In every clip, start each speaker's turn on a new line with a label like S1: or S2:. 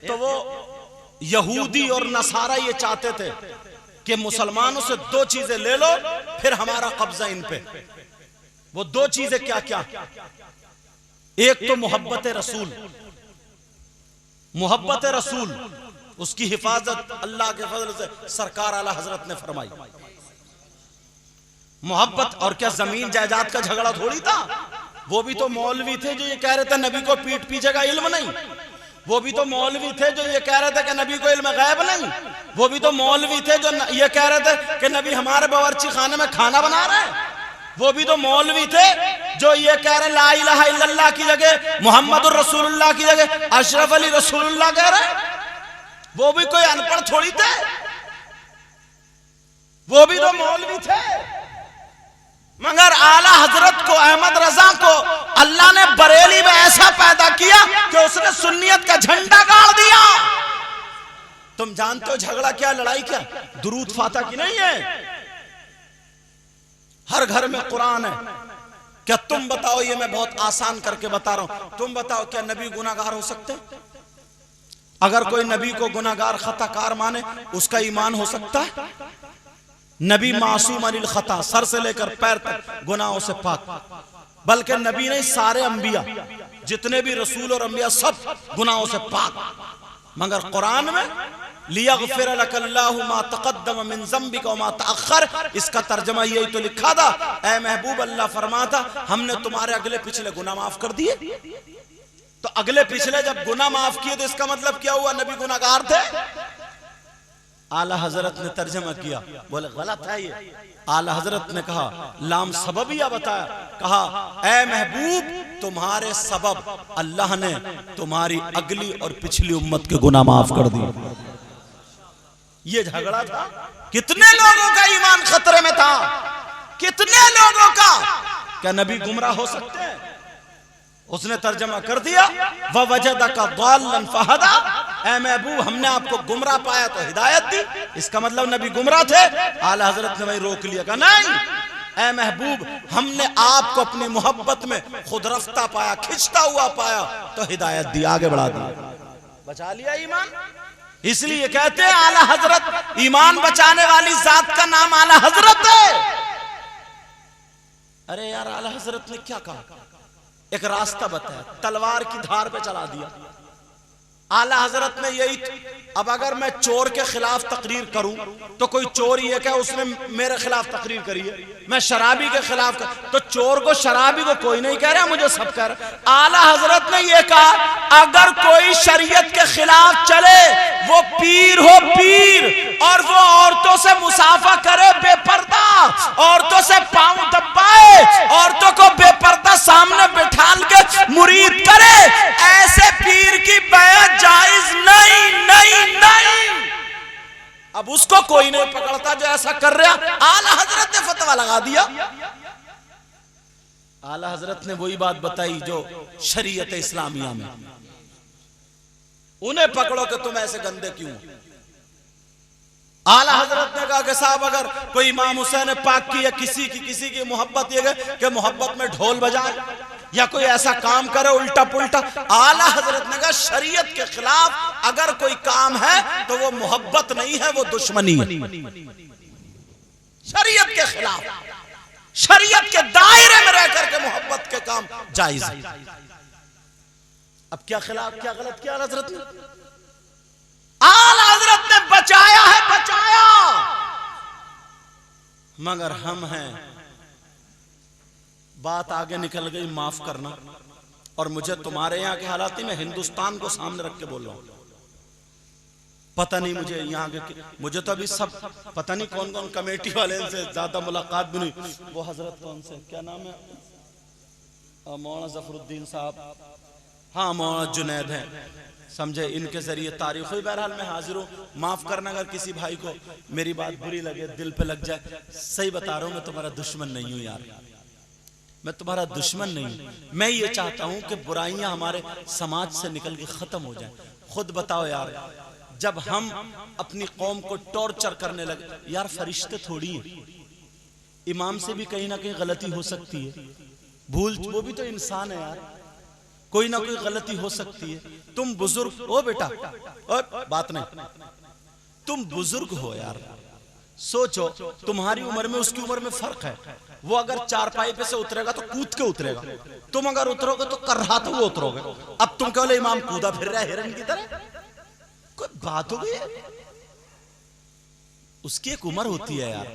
S1: तो वो यहूदी और नसारा ये चाहते थे कि मुसलमानों से दो चीजें ले लो फिर हमारा कब्जा इन पे। वो दो चीजें क्या क्या? एक तो मोहब्बत रसूल, मोहब्बत रसूल, उसकी हिफाजत अल्लाह के फजल से सरकार आला हजरत ने फरमाई। मोहब्बत और क्या जमीन जायदाद का झगड़ा थोड़ी था। वो भी तो मौलवी थे जो ये कह रहे थे नबी को पीठ पीछेगा इल्म नहीं। वो भी तो मौलवी थे जो ये कह रहे थे कि नबी को इल्म गैब नहीं। वो भी तो मौलवी थे जो ये कह रहे थे कि नबी हमारे बावर्ची खाने में खाना बना रहे हैं। वो भी तो मौलवी थे जो ये कह रहे ला इलाहा इल्लल्लाह की जगह मुहम्मदुर रसूलुल्लाह की जगह अशरफ अली रसूलुल्लाह कह रहे। वो भी कोई अनपढ़ थोड़ी थे, वो भी तो मौलवी थे। मगर आला हजरत को, अहमद रजा को अल्लाह ने बरेली में ऐसा पैदा किया कि उसने सुन्नियत का झंडा गाड़ दिया। तुम जानते हो झगड़ा क्या, लड़ाई क्या? दुरूद फाता की नहीं है। हर घर में कुरान है। क्या तुम बताओ, ये मैं बहुत आसान करके बता रहा हूं, तुम बताओ क्या नबी गुनाहगार हो सकते? अगर कोई नबी को गुनाहगार खताकार माने उसका ईमान हो सकता है? नबी मासूम अनिल खता, सर से लेकर पैर तक गुनाहों से पाक। बल्कि नबी नहीं, सारे अंबिया, जितने भी रसूल और अंबिया सब गुनाहों से पाक। मगर कुरान में लियग़फ़िर लकल्लाहु मा तक़द्दम मिन ज़ंबिका व मा तअख़्ख़र, इसका तर्जुमा यही तो लिखा था, ऐ महबूब अल्लाह फरमाता हमने तुम्हारे अगले पिछले गुनाह माफ कर दिए। तो अगले पिछले जब गुनाह माफ किए तो इसका मतलब क्या हुआ? नबी गुनाहगार थे। आला हजरत ने तर्जमा किया, बोले गलत है ये। आला हजरत ने कहा लाम सबबिया बताया, कहा ऐ महबूब तुम्हारे सबब अल्लाह ने तुम्हारी अगली और पिछली उम्मत के गुनाह माफ कर दिए। ये झगड़ा था। कितने लोगों का ईमान खतरे में था, कितने लोगों का। क्या नबी गुमराह हो सकते हैं? उसने तर्जमा कर दिया ववजदका ज़ाल्लन फहदा, ऐ महबूब हमने आपको गुमराह पाया तो हिदायत दी। इसका मतलब नबी गुमराह थे। आला हजरत ने वही रोक लिया, कहा नहीं ऐ महबूब हमने आपको अपनी मोहब्बत में खुद रफ्ता पाया, खिंचता हुआ पाया तो हिदायत दी, आगे बढ़ा दी, बचा लिया ईमान। इसलिए कहते हैं आला हजरत, ईमान बचाने वाली जात का नाम आला हजरत है। अरे यार आला हजरत ने क्या कहा? एक रास्ता बताया, तलवार की धार पे चला दिया। आला हजरत ने यही, अब अगर मैं चोर के खिलाफ तकरीर करूं तो कोई चोर ये क्या उसने मेरे खिलाफ तकरीर करी है, मैं शराबी के खिलाफ तो चोर को शराबी को कोई नहीं कह रहा, मुझे सब कह रहा। आला हजरत ने ये कहा अगर कोई शरीयत के खिलाफ चले वो पीर हो पीर, और वो औरतों से मुसाफा करे बेपर्दा, औरतों से पांव दबाए, औरतों को बेपर्दा सामने बिठाल के मुरीद करे, ऐसे पीर की बैत जायज नहीं नहीं नहीं। अब उसको कोई नहीं पकड़ता जो ऐसा कर रहा। आला हजरत ने फतवा लगा दिया। आला हजरत ने वही बात बताई जो शरीयत इस्लामिया में, उन्हें पकड़ो कि तुम ऐसे गंदे क्यों। आला हजरत ने कहा कि साहब अगर कोई इमाम हुसैन पाक की या किसी की मोहब्बत ये कि मोहब्बत में ढोल बजाए या कोई ऐसा काम करे उल्टा पुल्टा, आला हजरत ने कहा शरीयत के खिलाफ अगर कोई काम है तो वो मोहब्बत नहीं है, वो दुश्मनी है। शरीयत के खिलाफ, शरीयत के दायरे में रह करके मोहब्बत के काम जायज है। अब क्या खिलाफ, क्या गलत किया हजरत ने? आला हजरत ने बचाया है, बचाया। मगर हम हैं, बात आगे निकल गई, माफ करना। और मुझे तुम्हारे यहाँ के हालात में हिंदुस्तान को सामने रख के बोल रहा हूं। पता नहीं मुझे यहाँ के, मुझे तो अभी सब पता नहीं कौन कौन कमेटी वाले से ज्यादा मुलाकात भी नहीं। वो हजरत कौन से, क्या नाम है, मौलाना जफरुद्दीन साहब, हाँ मौलाना जुनैद है, समझे, इनके जरिए तारीख हुई। बहरहाल मैं हाजिर हूँ, माफ करना अगर किसी भाई को मेरी बात बुरी लगे, दिल पे लग जाए। सही बता रहा हूँ, मैं तुम्हारा दुश्मन नहीं हूँ यार, मैं तुम्हारा दुश्मन नहीं। मैं ये चाहता हूं कि बुराइयां हमारे समाज से निकल के खत्म हो जाए। खुद बताओ यार, जब हम अपनी कौम को टॉर्चर करने लगे, यार फरिश्ते थोड़ी हैं, इमाम से भी कहीं ना कहीं गलती हो सकती है, भूल, वो भी तो इंसान है यार। कोई ना कोई गलती हो सकती है। तुम बुजुर्ग हो बेटा, बात नहीं, तुम बुजुर्ग हो यार, सोचो तुम्हारी उम्र में उसकी उम्र में फर्क है। वो अगर चारपाई पे से उतरेगा तो कूद के उतरेगा, तुम अगर उतरोगे तो कर्राते हुए उतरोगे। अब तुम कहो इमाम कूदा फिर रहा है हिरन की तरह, कोई बात हो गई है? उसकी एक उम्र होती है यार,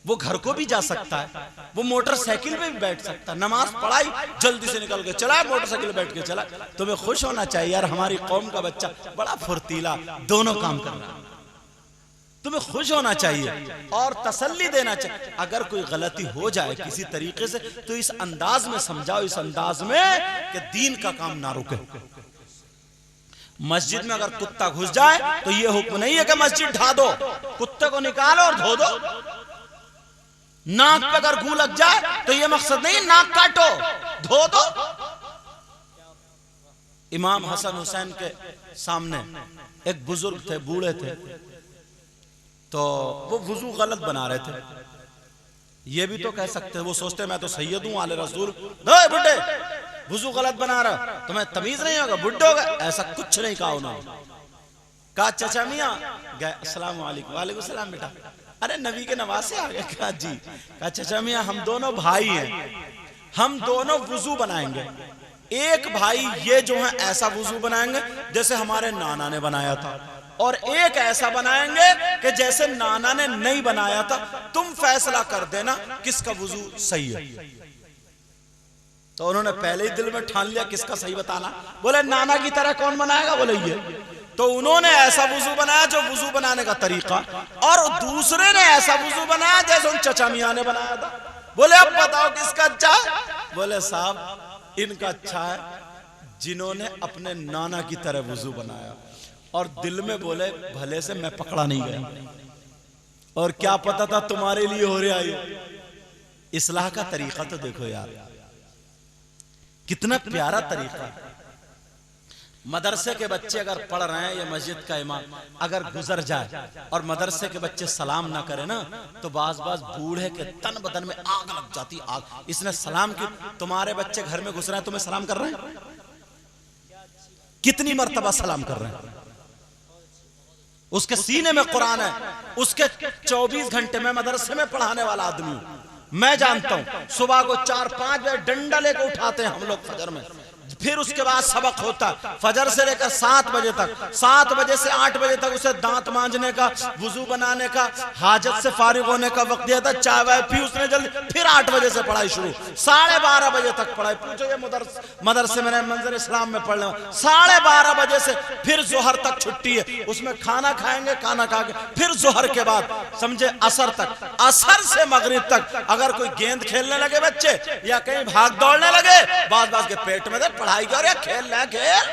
S1: वो घर को भी जा सकता है, वो मोटरसाइकिल पे भी बैठ सकता है, नमाज पढ़ाई जल्दी से निकल के चला, मोटरसाइकिल बैठ के चला। तुम्हें खुश होना चाहिए यार, हमारी कौम का बच्चा बड़ा फुर्तीला, दोनों काम कर रहा है। तुम्हें खुश होना चाहिए और तसल्ली देना चाहिए। अगर कोई गलती हो जाए किसी तरीके से तो इस अंदाज में समझाओ, इस अंदाज में कि दीन का काम ना रुके। मस्जिद में अगर कुत्ता घुस जाए तो ये हुक्म नहीं है कि मस्जिद ढा दो, कुत्ते को निकालो और धो दो। नाक पे अगर गू लग जाए तो ये मकसद नहीं नाक काटो, धो दो। इमाम हसन हुसैन के सामने एक बुजुर्ग थे, बूढ़े थे, तो वो वुजू गलत बना रहे थे। ये भी तो कह सकते हैं, वो सोचते मैं तो सैयद हूं आले रसूल, बुड्ढे वुजू गलत बना रहा, तुम्हें तमीज नहीं होगा, बुड्ढे हो गए। ऐसा कुछ नहीं कहा उन्होंने। कहा चाचा मियां गए, अस्सलाम वालेकुम। वालेकुम सलाम बेटा, अरे नबी के नवासे आ गए। कहा जी। कहा चाचा मियां हम दोनों भाई हैं, हम दोनों वुजू बनाएंगे। एक भाई ये जो है ऐसा वुजू बनाएंगे जैसे हमारे नाना ने बनाया था, और एक ऐसा बनाएंगे कि जैसे नाना ने नहीं बनाया था। तुम फैसला कर देना किसका वुजू सही है। तो उन्होंने पहले ही दिल में ठान लिया किसका सही बताना। बोले नाना की तरह कौन बनाएगा, बोले ये। तो उन्होंने ऐसा वुजू बनाया जो वुजू बनाने का तरीका, और दूसरे ने ऐसा वुजू बनाया जैसे उन चचा मियां ने बनाया था। बोले अब बताओ किसका अच्छा है। बोले साहब इनका अच्छा है जिन्होंने अपने नाना की तरह वुजू बनाया। और दिल में बोले भले से मैं पकड़ा नहीं गया, और क्या पता था तुम्हारे लिए हो रहा है। इस्लाह का तरीका तो देखो यार, कितना प्यारा तरीका। मदरसे के बच्चे अगर पढ़ रहे हैं, या मस्जिद का इमाम अगर गुजर जाए और मदरसे के बच्चे सलाम ना करे ना, तो बाज बाज बूढ़े के तन बदन में आग लग जाती, आग। इसने सलाम की, तुम्हारे बच्चे घर में घुस रहे हैं, तुम्हें सलाम कर रहे हैं, कितनी मर्तबा सलाम कर रहे हैं। उसके सीने में कुरान है, उसके 24 घंटे में मदरसे में पढ़ाने वाला आदमी मैं जानता हूं। सुबह को 4-5 बजे डंडा लेकर उठाते हैं हम लोग फजर में, फिर उसके बाद सबक होता फजर से लेकर 7 बजे तक, 7 बजे से 8 बजे तक उसे दांत मांजने का, वुजू बनाने का, हाजत से फारिग होने का वक्त दिया था, चाय वाय पी उसने जल्दी, फिर 8 बजे से पढ़ाई शुरू, 12:30 बजे तक पढ़ाई। पूछो ये मदरसे में मंजर इस्लाम में पढ़ने, 12:30 बजे से फिर जोहर तक छुट्टी है, उसमें खाना खाएंगे, खाना खा के फिर जोहर के बाद समझे असर तक, असर से मगरिब तक अगर कोई गेंद खेलने लगे बच्चे या कहीं भाग दौड़ने लगे, बात बात के पेट में पढ़ाई कर, खेल ले खेल,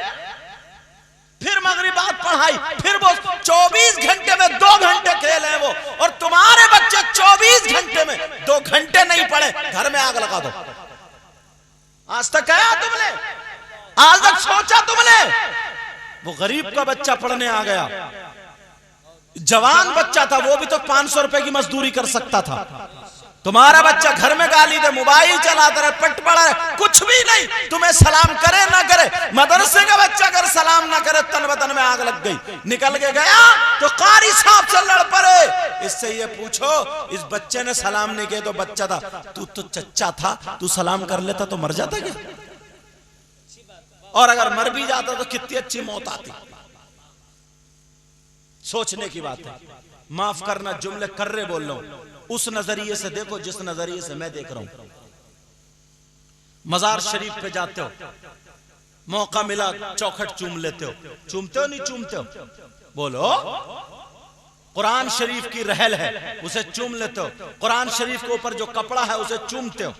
S1: फिर मगरिब बाद पढ़ाई, फिर वो 24 घंटे में 2 घंटे खेल है वो। और तुम्हारे बच्चे 24 घंटे में 2 घंटे नहीं पढ़े, घर में आग लगा दो। आज तक कहा तुमने, आज तक सोचा तुमने? वो गरीब का बच्चा पढ़ने आ गया, जवान बच्चा था, वो भी तो 500 रुपए की मजदूरी कर सकता था। तुम्हारा बच्चा घर में गाली दे, मोबाइल चलाता रहे, पट पड़ा रहे, कुछ भी नहीं, तुम्हें सलाम करे ना करे। मदरसे का बच्चा अगर सलाम ना करे, तन बदन में आग लग गई, निकल के गया तो कारी साहब से लड़ पड़े। इससे ये पूछो, इस बच्चे ने सलाम नहीं किया तो बच्चा था, तू तो चच्चा था, तू सलाम कर लेता तो मर जाता क्या? और अगर मर भी जाता तो कितनी अच्छी मौत आती। सोचने की बात है। माफ करना, जुमले कर्रे बोल रहा हूं, उस नजरिए से देखो जिस नजरिए से मैं देख रहा हूं। मजार शरीफ पे जाते हो, मौका मिला चौखट चूम लेते हो, चूमते हो नहीं चूमते हो? बोलो। कुरान शरीफ की रहल है उसे चूम लेते हो, कुरान शरीफ के ऊपर जो कपड़ा है उसे चूमते हो।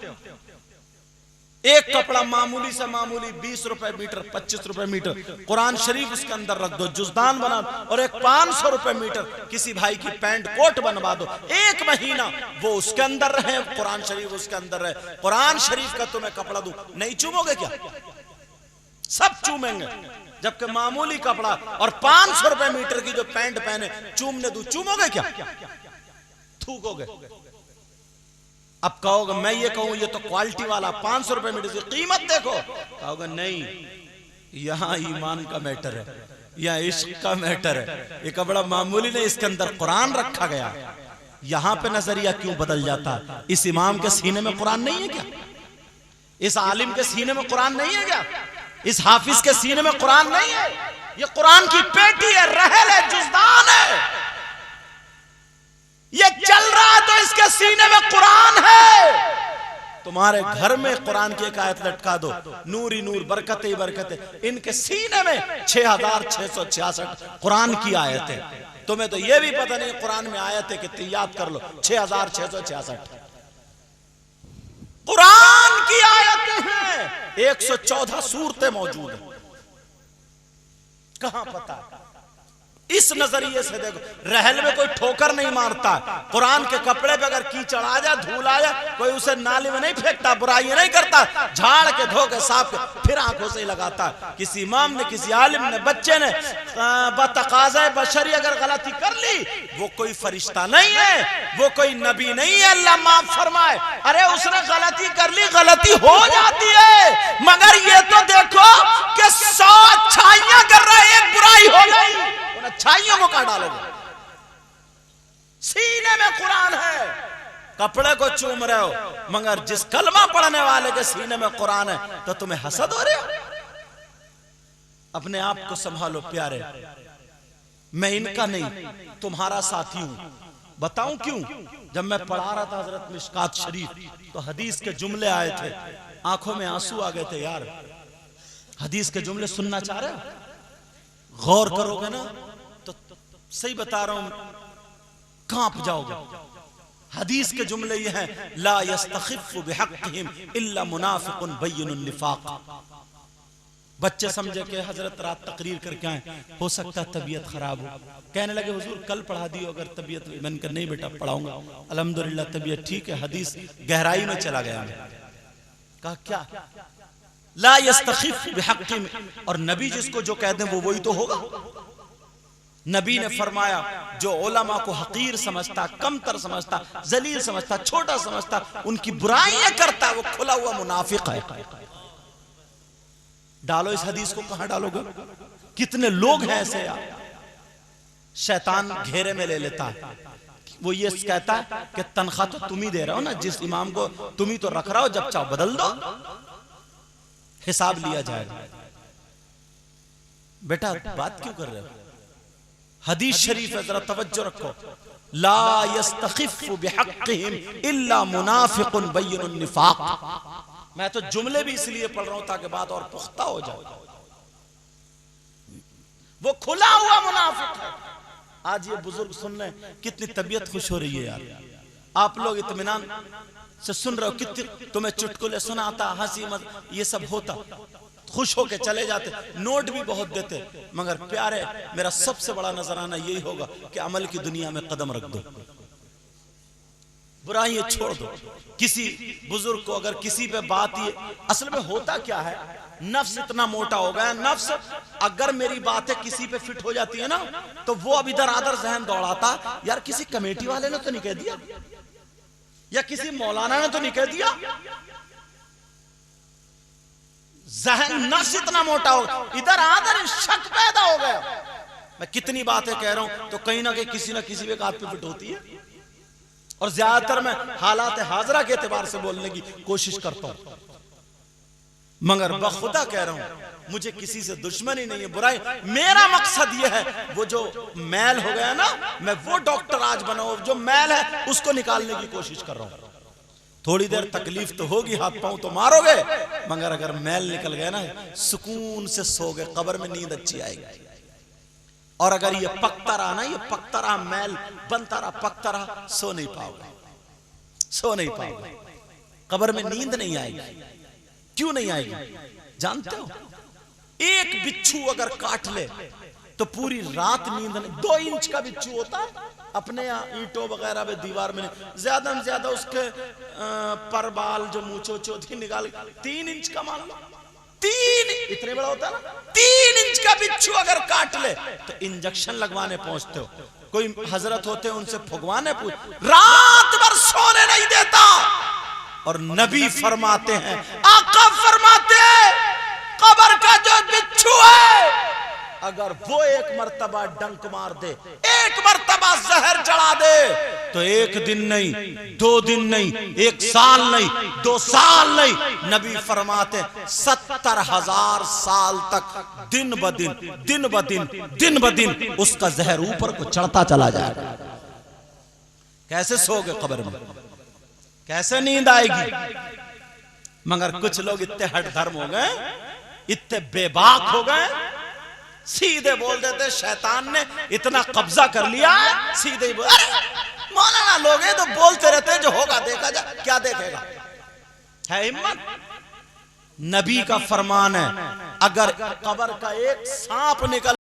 S1: एक कपड़ा मामूली से मामूली 20 रुपए मीटर, 25 रुपए मीटर, कुरान शरीफ उसके अंदर रख दो, जुजदान बना दो, और एक 500 रुपए मीटर किसी भाई की पैंट कोट बनवा दो, 1 महीना वो उसके अंदर रहे, कुरान शरीफ उसके अंदर रहे। कुरान शरीफ का तुम्हें कपड़ा दूं, नहीं चूमोगे क्या? सब चूमेंगे। जबकि मामूली कपड़ा और 500 रुपए मीटर की जो पैंट पहने चूमने दूं, चूमोगे क्या? थूकोगे। अब कहोगे मैं ये कहूं ये तो क्वालिटी वाला 500 रुपए में, कीमत देखो, कहोगे नहीं, यहां ईमान का मैटर है, यहां इश्क का मैटर है। ये कपड़ा मामूली नहीं, इसके अंदर कुरान रखा गया। यहां पे नजरिया क्यों बदल जाता? इस इमाम के सीने में कुरान नहीं है क्या? इस आलिम के सीने में कुरान नहीं है क्या? इस हाफिज के सीने में कुरान नहीं है? ये कुरान की पेटी है, रहल है, जुज़दान है। ये चल रहा है तो इसके सीने में कुरान है। तुम्हारे घर में कुरान की एक आयत लटका दो, नूर ही नूर, बरकत ही बरकत। इनके सीने में 6666 कुरान की आयत है। तुम्हें तो ये भी पता नहीं कुरान में आयत है कितनी, याद कर लो, 6666 कुरान की आयतें हैं। 114 सूरतें मौजूद हैं। कहां पता? इस नजरिए से देखो, रहल में कोई ठोकर नहीं मारता, कुरान के कपड़े पे अगर कीचड़ आ जाए, धूल आ जाए, कोई उसे नाली में नहीं फेंकता, बुराई नहीं करता, झाड़ के धो के साफ के फिर आंखों से ही लगाता। किसी इमाम ने, किसी आलिम ने, बच्चे ने बतकाज़े बशरी अगर गलती कर ली, वो कोई फरिश्ता नहीं है, वो कोई नबी नहीं है, अल्लाह माफ फरमाए। अरे उसने गलती कर ली, गलती हो जाती है, मगर ये तो देखो कि 100 अच्छाइयां कर रहे, एक बुराई हो गई, अच्छाइयों को कहां डालोगे? सीने में कुरान है, कपड़े को चूम रहे हो, मगर जिस कलमा पढ़ने वाले के सीने में कुरान है तो तुम्हें हसद हो रहे हो। अपने आप को संभालो प्यारे। मैं इनका नहीं, तुम्हारा साथी हूं। बताऊं क्यों? जब मैं पढ़ा रहा था हजरत मिशकात शरीफ, तो हदीस के जुमले आए थे, आंखों में आंसू आ गए थे। यार हदीस के जुमले सुनना चाह रहे हो? गौर करोगे ना तो सही बता रहा हूं, कांप जाओगे। हदीस के जुमले ये हैं, ला यस्तखिफ़ु बिहक़्क़िहिम इल्ला मुनाफ़िक़ुन बय्यिनुन निफ़ाक़। बच्चे समझे कि हजरत रात तकरीर करके आए, हो सकता है तबीयत खराब हो। कहने लगे हुजूर कल पढ़ा दियो अगर तबीयत। मैंने कहा नहीं बेटा पढ़ाऊंगा, अल्हम्दुलिल्लाह तबीयत ठीक है। हदीस गहराई में चला गया। कहा क्या? ला यस्तखिफ़ु बिहक़्क़िहिम, और नबी जिसको जो कह दें वो वही तो होगा। नबी ने फरमाया जो उलमा को हकीर समझता, कमतर समझता, जलील समझता, छोटा समझता, उनकी बुराइयां करता, वो खुला हुआ मुनाफिक है। डालो इस हदीस को, कहां डालोगे? कितने लोग हैं ऐसे यार। शैतान घेरे में ले लेता है। वो ये कहता है कि तनख्वाह तो तुम ही दे रहे हो ना, जिस इमाम को तुम ही तो रख रहा हो, जब चाहो बदल दो, हिसाब लिया जाएगा। बेटा बात क्यों कर रहे हो? हदीस शरीफ है, जरा तवज्जो रखो। ला यस्तखिफ़ु बिहक़्क़िहिम इल्ला मुनाफ़िक़ुन बय्यिनुन निफ़ाक़। मैं तो जुमले भी इसलिए पढ़ रहा हूं ताकि बात और पुख्ता हो जाए। वो खुला हुआ मुनाफिक है। आज ये बुजुर्ग सुन रहे हैं, कितनी तबीयत खुश हो रही है यार। आप लोग इत्मीनान से सुन रहे हो, कितनी तुम्हें चुटकुले सुनाता, हंसी मत ये सब होता, खुश होके चले जाते, नोट भी बहुत देते। मगर प्यारे, मेरा सबसे बड़ा नजराना यही होगा कि अमल की दुनिया में कदम रख दो, बुराई छोड़ दो। किसी बुजुर्ग को अगर किसी पे बात, ये असल में होता क्या है, नफ्स इतना मोटा हो गया। नफ्स अगर मेरी बातें किसी पे फिट हो जाती है ना, तो वो अब इधर आधर जहन दौड़ाता, यार किसी कमेटी वाले ने तो नहीं कह दिया, या किसी मौलाना ने तो नहीं कह दिया। जहन नफ्स इतना मोटा हो गया, इधर आधर शक पैदा हो गया। मैं कितनी बातें कह रहा हूं तो कहीं ना कहीं किसी ना किसी एक हाथ पे फिट होती है। और ज्यादातर मैं हालात हाजरा के एतबार से बोलने की कोशिश करता हूं, मगर बखुदा कह रहा हूं मुझे किसी से दुश्मनी नहीं है, बुराई। मेरा मकसद यह है वो जो मैल हो गया ना, मैं वो डॉक्टर आज बनाऊं, जो मैल है उसको निकालने की कोशिश कर रहा हूं। थोड़ी देर तकलीफ तो होगी, हाथ पांव तो मारोगे, मगर अगर मैल निकल गया ना, सुकून से सोगे, कब्र में नींद अच्छी आएगी। और अगर ये पकता रहा ना, ये पकता रहा, मैल बनता रहा, पकता रहा, सो नहीं पाओगे, सो नहीं पाओगे, कब्र में नींद नहीं आएगी। क्यों नहीं आएगी जानते हो? एक बिच्छू अगर काट ले तो पूरी रात नींद नहीं। 2 इंच का बिच्छू होता है, अपने यहाँ ईंटों वगैरह में दीवार में, ज्यादा से ज्यादा उसके पर बाल जो मूछो चोथी निकाल, 3 इंच का मान लो, 3 इतने बड़ा होता है ना, 3 इंच का बिच्छू अगर काट ले तो इंजेक्शन लगवाने पहुंचते हो। कोई हजरत होते हैं उनसे फुगवाने पूछ, रात भर सोने नहीं देता, और नबी फरमाते हैं, आका फरमाते हैं, कब्र का जो बिच्छू है, अगर वो एक मर्तबा डंक मार दे, एक मर्तबा जहर चढ़ा दे, तो एक दिन नहीं, 2 दिन नहीं, 1 साल नहीं, 2 साल नहीं, नबी फरमाते 70,000 साल तक दिन ब दिन उसका जहर ऊपर को चढ़ता चला जाएगा। कैसे सोगे कब्र में, कैसे नींद आएगी? मगर कुछ लोग इतने हट धर्म हो गए, इतने बेबाक हो गए, सीधे बोल देते शैतान ने इतना कब्जा कर लिया, सीधे बोल, मौलाना लोग हैं तो बोलते रहते हैं, जो होगा देखा जा, क्या देखेगा, है हिम्मत? नबी का फरमान है, अगर कब्र का एक सांप निकल